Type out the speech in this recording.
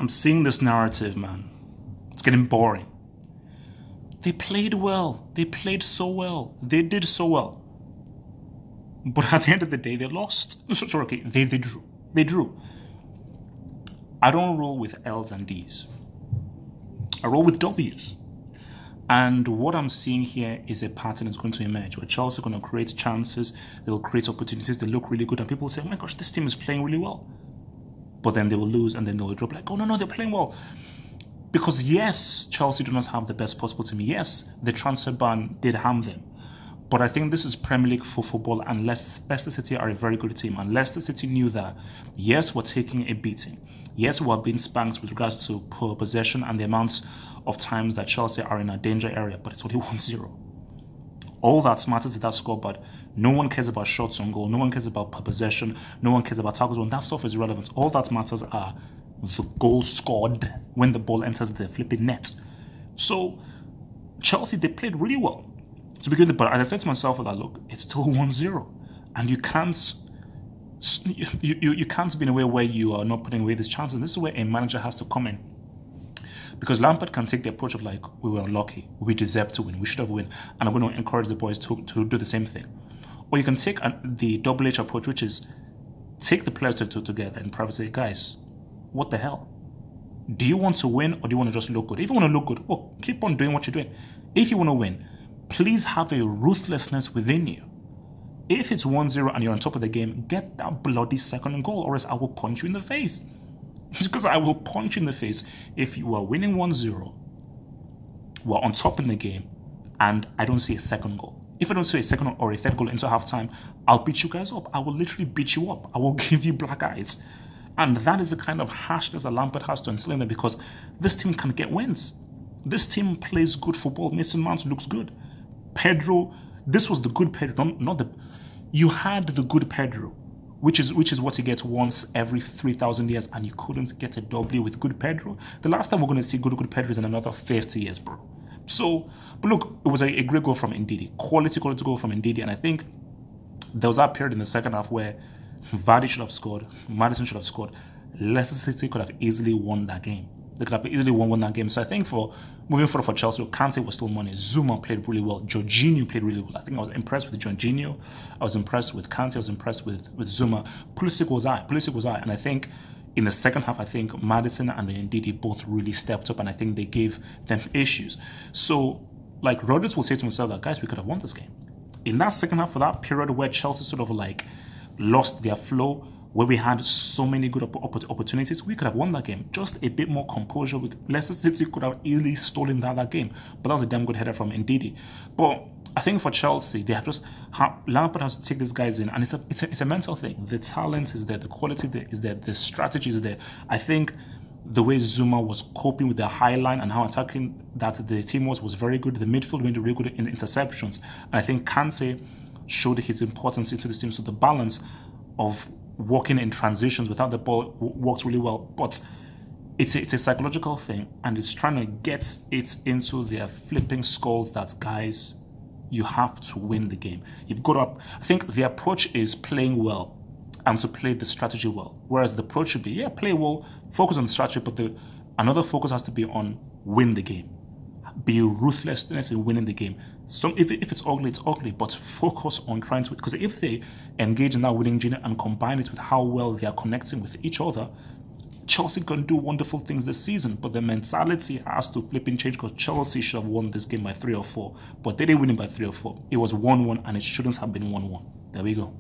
I'm seeing this narrative, man. It's getting boring. They played well. They played so well. They did so well. But at the end of the day, they lost. Sorry, okay, they drew. They drew. I don't roll with L's and D's. I roll with W's. And what I'm seeing here is a pattern that's going to emerge where Chelsea are going to create chances, they'll create opportunities, they look really good, and people will say, oh my gosh, this team is playing really well. But then they will lose and then they will drop like, oh no, they're playing well. Because yes, Chelsea do not have the best possible team. Yes, the transfer ban did harm them. But I think this is Premier League for football, and Leicester City are a very good team. And Leicester City knew that, yes, we're taking a beating. Yes, we're being spanked with regards to poor possession and the amounts of times that Chelsea are in a danger area, but it's only 1-0. All that matters is that score, but no one cares about shots on goal. No one cares about possession. No one cares about tackles. That stuff is irrelevant. All that matters are the goals scored when the ball enters the flipping net. So Chelsea, they played really well to begin with, but as I said to myself, that look, it's still 1-0, and you can't be in a way where you are not putting away these chances. This is where a manager has to come in, because Lampard can take the approach of like, we were unlucky, we deserve to win, we should have won, and I'm going to encourage the boys to do the same thing. Or you can take the double H approach, which is take the players together and probably say, guys, what the hell? Do you want to win or do you want to just look good? If you want to look good, oh, keep on doing what you're doing. If you want to win, please have a ruthlessness within you. If it's 1-0 and you're on top of the game, get that bloody second goal, or else I will punch you in the face. Because I will punch you in the face. If you are winning 1-0, we're on top in the game, and I don't see a second goal. If I don't see a second or a third goal into halftime, I'll beat you guys up. I will literally beat you up. I will give you black eyes. And that is the kind of harshness that Lampard has to instill in them, because this team can get wins. This team plays good football. Mason Mount looks good. Pedro, this was the good Pedro, not the... You had the good Pedro, which is what you get once every 3,000 years, and you couldn't get a W with good Pedro. The last time we're going to see good Pedro is in another 50 years, bro. So, but look, it was a great goal from Ndidi. Quality goal from Ndidi, and I think there was that period in the second half where Vardy should have scored, Maddison should have scored. Leicester City could have easily won that game. They could have easily won that game. So I think for moving forward for Chelsea, Kante was still money. Zuma played really well. Jorginho played really well. I think I was impressed with Jorginho. I was impressed with Kante. I was impressed with Zuma. Pulisic was I. And I think in the second half, I think Maddison and Ndidi both really stepped up, and I think they gave them issues. So, like, Rodgers will say to himself that, guys, we could have won this game. In that second half, for that period where Chelsea sort of like lost their flow, where we had so many good opportunities, we could have won that game. Just a bit more composure. Leicester City could have easily stolen that game. But that was a damn good header from Ndidi. But I think for Chelsea, they have just... Lampard has to take these guys in. And it's a mental thing. The talent is there. The quality is there. The strategy is there. I think the way Zuma was coping with the high line and how attacking that the team was very good. The midfield went really good in interceptions. And I think Kante showed his importance into this team. So the balance of working in transitions without the ball works really well, but it's a psychological thing, and it's trying to get it into their flipping skulls that, guys, you have to win the game. You've got to... I think the approach is playing well and to play the strategy well, whereas the approach should be, yeah, play well, focus on the strategy, but another focus has to be on win the game. Be ruthlessness in winning the game. So if it's ugly, but focus on trying to... Because if they engage in that winning gene and combine it with how well they are connecting with each other, Chelsea can do wonderful things this season. But the mentality has to flip and change, because Chelsea should have won this game by 3 or 4. But they didn't win it by 3 or 4. It was 1-1, and it shouldn't have been 1-1. There we go.